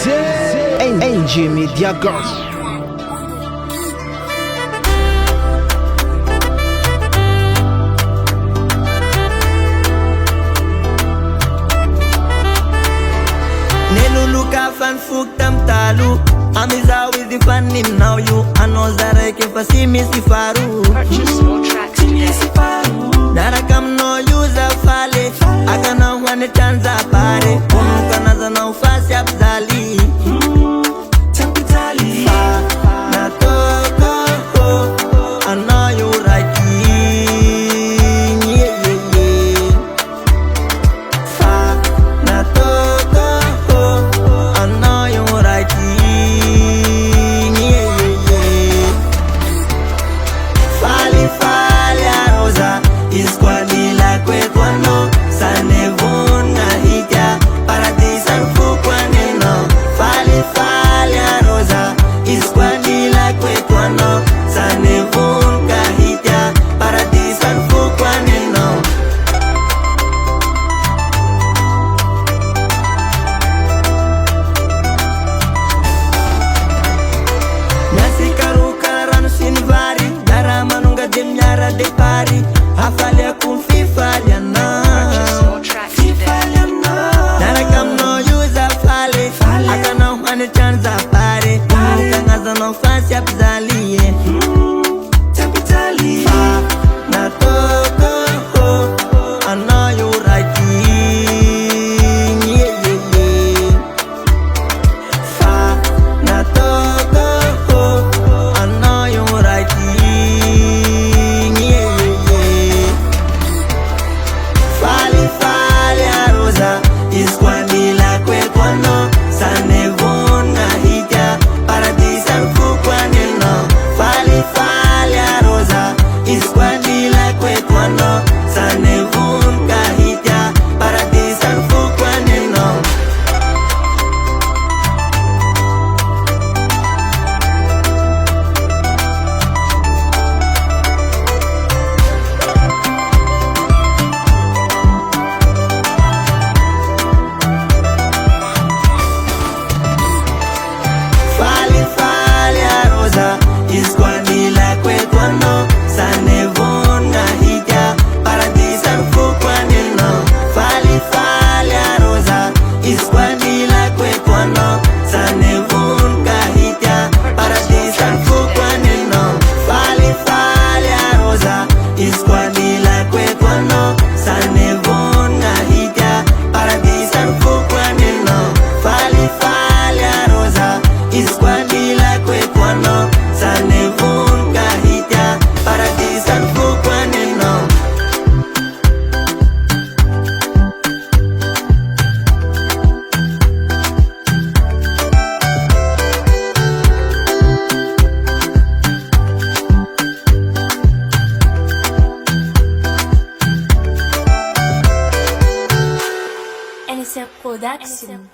NY Gasy. Neluluka fan fuk tam talu Amiza with the fan in now you Anozare ke fasimi sifaru. Purchase your tracks today. Narakam no user fale Akana wane chanza pare Umuka naza na ufasi abzali Tempitali na toko I know you right. De pari, afalha com fifalha na. Fifalha na. Narakam no user fale, akana wane chanza pare. Kangaza no fasi abzali. Tempitali na toko, I know you right. Na toko, I know you right. NY FOKO production.